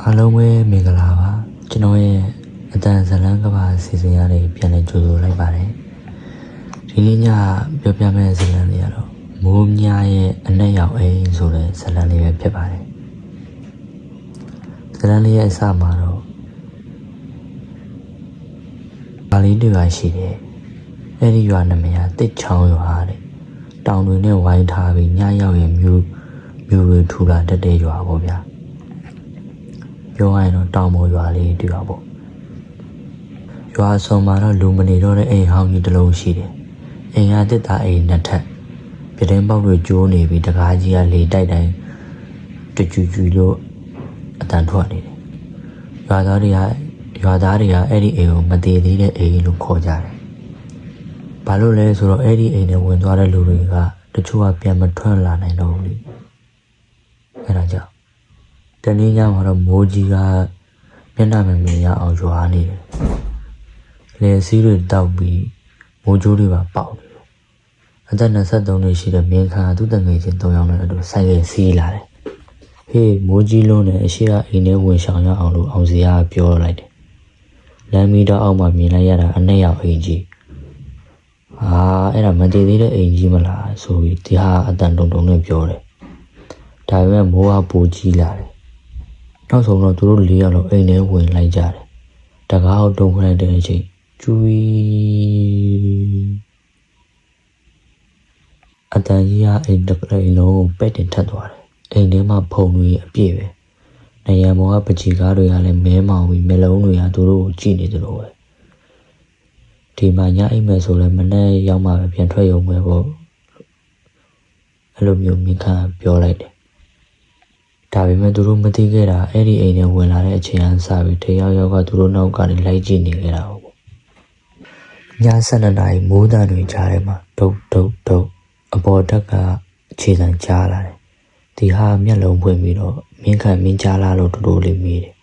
အားလုံးပဲမင်္ဂလာပါကျွန်တော်ရဲ့အတန်ဇလန်းကဘာစီစဉ်ရတဲ့ပြန်လည်ကြိုဆိုလိုက်ပါတယ်ဒီနေ့ညပြောပြမယ့်ဇလန်းလေးကတော့မိုးမြရဲ့အနက်ရောက်အိမ်ဆိုတဲ့ဇလန်းလေးပဲဖြစ်ပါတယ်ဇလန်းလေးရဲ့အစမှာတော့ဘာလေးတွေပါရှိတယ်အဲ့ဒီရွာနာမည်ကတစ်ချောင်းရွာတဲ့တောင်တွေနဲ့ဝိုင်းထားပြီးညရောက်ရင်မြို့တွေထူလာတတ်တဲ့ရွာပေါ့ဗျာပြောရရင်တော့တောင်ပေါ်ရွာလေးတူတာပေါ့ရွာဆောင်မှာတော့လူမနေတော့တဲ့အိမ်ဟောင်းကြီးတစ်လုံးရှိတယ်အိမ်ကတစ်သားအိမ်နှစ်ထပ်ပြတင်းပေါက်တွေကျိုးနေပြီးတကားကြီးကလေတိုက်တိုင်းတကျူကျူလို့အတန်ထွက်နေတယ်ရွာသားတွေကအဲ့ဒီအိမ်ကိုမတည်သေးတဲ့အိမ်လို့ခေါ်ကြတယ်ဘာလို့လဲဆိုတော့အဲ့ဒီအိမ်နဲ့ဝင်သွားတဲ့လူတွေကတချို့ကပြန်မထွက်လာနိုင်တော့ဘူးလေအဲ့ဒါကြောင့်တနေ့ညမှာတော့မိုးကြီးကမျက်နှာမမြင်ရအောင်ရွာနေတယ်လေစီးတွေတောက်ပြီးမိုးကြိုးတွေပါပေါက်နေတယ်အသက်23နှစ်ရှိတဲ့မင်းခါသူ့တငယ်ချင်း3ယောက်နဲ့အတူဆိုင်ကယ်စီးလာတယ်ဟေးမိုးကြီးလုံးနဲ့အရှိကအိမ်ထဲဝင်ရှောင်ရအောင်လို့အောင်စရာပြောလိုက်တယ်လမ်းမီတော့အောက်မှာမြင်လိုက်ရတာအနက်ရောက်အိမ်ကြီးအဲ့ဒါမတည်သေးတဲ့အိမ်ကြီးမလားဆိုပြီးဒီဟာအတန်တုံနဲ့ပြောတယ်ဒါပေမဲ့မိုးကပိုကြီးလာတယ်နောက်ဆုံးတော့သူတို့4ယောက်လုံးအိမ်ထဲဝင်လိုက်ကြတယ်တကားအောင်တုံခိုင်းတဲ့အချိန်ကျူးအတန်ကြီးကအိမ်တစ်အိမ်လုံးပက်တင်ထက်သွားတယ်အိမ်ထဲမှာဖုံတွေအပြည့်ပဲနေရမောကပကြီးကားတွေကလည်းမဲမောင်ပြီးမျက်လုံးတွေကသူတို့ကိုကြည့်နေတယ်လို့ပဲဒီမှာညအိမ်မယ်ဆိုလည်းမနေ့ရောက်မှပဲပြန်ထွက်ရုံပဲပေါ့အဲ့လိုမျိုးမိခါပြောလိုက်တယ်ဒါပေမဲ့သူတို့မသိခဲ့တာအဲ့ဒီအိမ်ထဲဝင်လာတဲ့အချိန်အစပြီးတယောက်ယောက်ကသူတို့နောက်ကနေလိုက်ကြည့်နေခဲ့တာပေါ့ည7 နာရီမိုးတန်တွေကြားထဲမှာဒုတ်အပေါ်တက်ကအခြေခံကြားလာတယ်ဒီဟာမျက်လုံးဖွင့်ပြီးတော့မင်းကြားလာလို့တူလေးမေးတယ်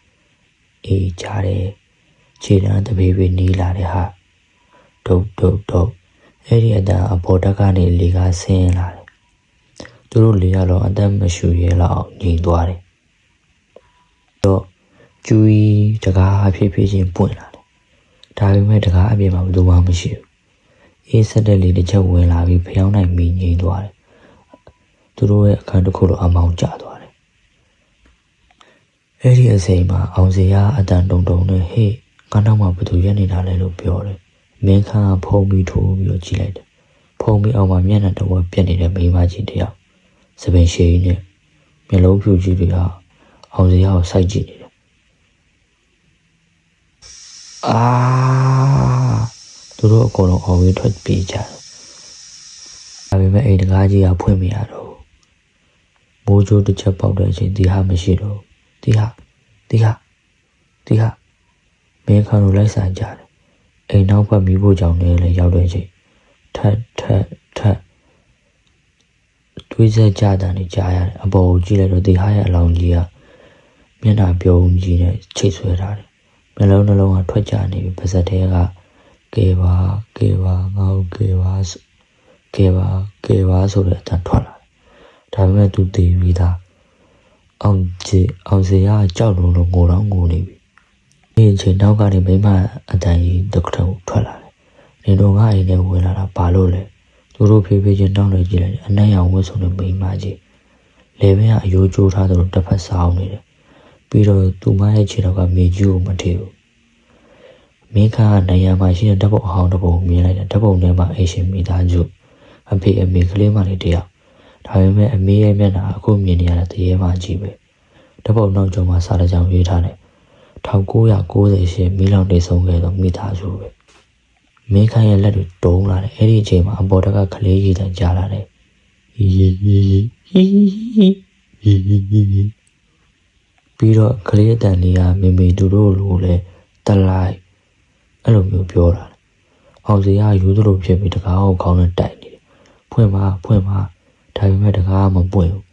အေးကြားတယ်ခြေတန်းတပေးပေးနီးလာတဲ့ဟာဒုတ်အဲ့ဒီအတန်အပေါ်တက်ကနေလေကားဆင်းလာတယ်သူတို့4ယောက်လုံးအသက်မရှူရဲလောက်ငြိမ်သွားတယ်တော့ကျူးတကားဖြည်းဖြည်းချင်းပွင့်လာတယ်ဒါပေမဲ့တကားအပြင်မှာဘယ်သူမှမရှိဘူးအေးဆက်တဲ့လေတစ်ချက်ဝင်လာပြီးဖျောင်းနိုင်ပြီးငြိမ်သွားတယ်သူတို့ရဲ့အခန်းတစ်ခုလိုအမောင်ကျသွားတယ်အဲ့ဒီအချိန်မှာအောင်စရာအတန်တုံနဲ့ဟေ့ကန်းတော့မှဘယ်သူရက်နေတာလဲလို့ပြောတယ်မင်းခါဖုံးပြီးထိုးပြီးတော့ကြည့်လိုက်တယ်ဖုံးပြီးအောင်မှာမျက်နှာတော့ပြက်နေတဲ့မိန်းမကြီးတယောက်စပင်ရှည်နဲ့မျက်လုံးဖြူကြီးတွေကအောင်စရာကိုစိုက်ကြည့်နေတယ်သူတို့အကုန်လုံးအော်ပြီးထွက်ပြေးကြတယ်ဒါပေမဲ့အိမ်တကားကြီးကဖွင့်မရတော့ဘူးမိုးကြိုးတစ်ချက်ပေါက်တဲ့အချိန်ဒီဟာမရှိတော့ဒီဟာမင်းခါကိုလိုက်ဆိုင်ကြတယ်အိမ်နောက်ဘက်မိဖို့ကြောင့်လည်းရောက်တဲ့အချိန်ထက်တွေးဆက်ကြတဲ့နေကြားရတယ်အပေါ်ကိုကြည့်လိုက်တော့ဒီဟာရဲ့အလောင်းကြီးကမျက်နှာပြုံးကြီးနဲ့ချိတ်ဆွဲထားတယ်မျက်လုံးနှလုံးကထွက်ကြနေပြီပါဇက်ထဲကကဲပါငါ့ကိုကဲပါဆိုတဲ့အတန်ထွက်လာတယ်ဒါပေမဲ့သူတည်ပြီးသားအောင်စရာကြောက်လို့ငိုတော့ငိုနေပြီဒီအချိန်နောက်ကနေမိမအတန်ကြီးတစ်ခါထွက်လာတယ်နေတော့ငါအိမ်ထဲဝင်လာတာဘာလို့လဲသူတို့ဖြည်းဖြည်းချင်းတောင်းနေကြည့်လိုက်အနက်ရောင်ဝတ်စုံနဲ့မိမကြီးလေဘင်းကအယိုးကျိုးထားသလိုတစ်ဖက်ဆောင်းနေတယ်ပြီးတော့သူမရဲ့ခြေထောက်ကမြေကြီးကိုမထိဘူးမင်းခါကနေရာမှာရှိတဲ့ဓာတ်ပုံအဟောင်းတစ်ပုံမြင်လိုက်တယ်ဓာတ်ပုံထဲမှာအိမ်ရှင်မိသားစုအဖေအမေကလေးမလေးတယောက်ဒါပေမဲ့အမေရဲ့မျက်နှာအခုမြင်နေရတဲ့တရေမကြီးပဲဓာတ်ပုံနောက်ကျောမှာစာတကြောင်ရေးထားတယ်1998မီလောင်နေဆုံးခဲ့သောမိသားစုပဲမင်းခါရဲ့လက်တွေတုံးလာတယ်အဲ့ဒီအချိန်မှာအပေါ်တက်ကကလေးကြီးတန်ကြားလာတယ်ပြီးတော့ကလေးအတန်လေးကမေသူတို့လိုလဲတလိုက်အဲ့လိုမျိုးပြောတာအောင်စရာယူသလိုဖြစ်ပြီးတကားကိုခေါင်းနဲ့တိုက်နေတယ်ဖွင့်ပါဒါပေမဲ့တကားမပွင့်ဘူး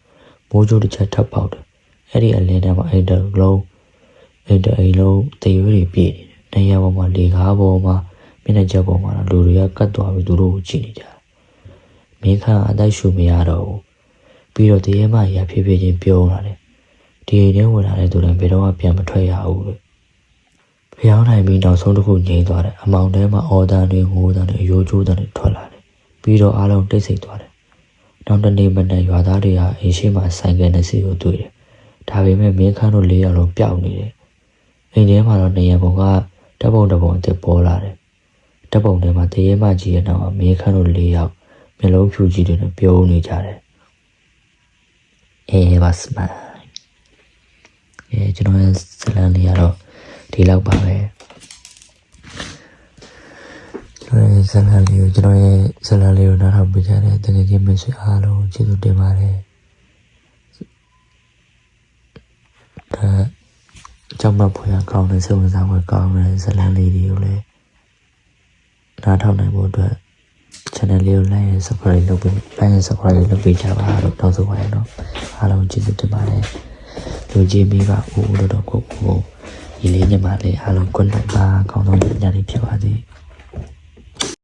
မိုးကြိုးတစ်ချက်ထပ်ပေါက်တယ်အဲ့ဒီအလင်းထဲမှာအိမ်တအိမ်လုံးတေရွေးတွေပြည့်နေတယ်နေရာပေါ်မှာလေကားပေါ်မှာမျက်နှာချက်ပေါ်မှာလူတွေကကတ်သွားပြီးသူတို့ကိုကြည့်နေကြတယ်မင်းခါအတိုက်ရှူမရတော့ဘူးပြီးတော့တရေမကြီးဖြည်းဖြည်းချင်းပြုံးလာတယ် ဒီအိမ်ထဲဝင်လာတဲ့သူတွေဘယ်တော့မှပြန်မထွက်ရဘူးလို့ဖျောင်းနိုင်ပြီးနောက်ဆုံးတစ်ခုငြိမ်သွားတယ်အမောင်ထဲမှာအော်တန်တွေငိုးတန်တွေအယိုးကျိုးတန်တွေထွက်လာတယ်ပြီးတော့အားလုံးတိတ်ဆိတ်သွားတယ်နောက်တစ်နေ့မနေ့ရွာသားတွေကအိမ်ရှိမှဆိုင်ကယ်နဲ့စီကိုတွေ့တယ်ဒါပေမဲ့မင်းခန်းတို့၄ယောက်လုံးပျောက်နေတယ်အိမ်ထဲမှာတော့နေရပုံကဓာတ်ပုံအစ်ပေါ်လာတယ်ဓာတ်ပုံထဲမှာတရေမကြီးရဲ့နောက်မှာမင်းခန်းတို့၄ယောက်မျက်လုံးဖြူကြီးတွေနဲ့ပြုံးနေကြတယ်ပါစမကျွန်တော်ရဲ့ဇလန်လေးကတော့ဒီလောက်ပါပဲကျွန်တော်ရဲ့ဇလန်လေးကိုနားထောင်ပြကြတဲ့တကယ်ချင်းမရှိအားလုံးကျေးဇူးတင်ပါတယ်ဒါကြောင့်မဖွယ်ကောင်းတဲ့စိတ်ဝင်စားဖွယ်ကောင်းတဲ့ဇလန်လေးတွေကိုလည်းနားထောင်နိုင်ဖို့အတွက် channel လေးကို like and subscribe လုပ်ပေးကြပါလို့တောင်းဆိုပါတယ်နော်အားလုံးကျေးဇူးတင်ပါတယ်လူကြီးမိဘဦးလို့တော့ကိုဒီလေးညမှာလည်းအားလုံး good night ပါကောင်းသောညနေဖြစ်ပါစေ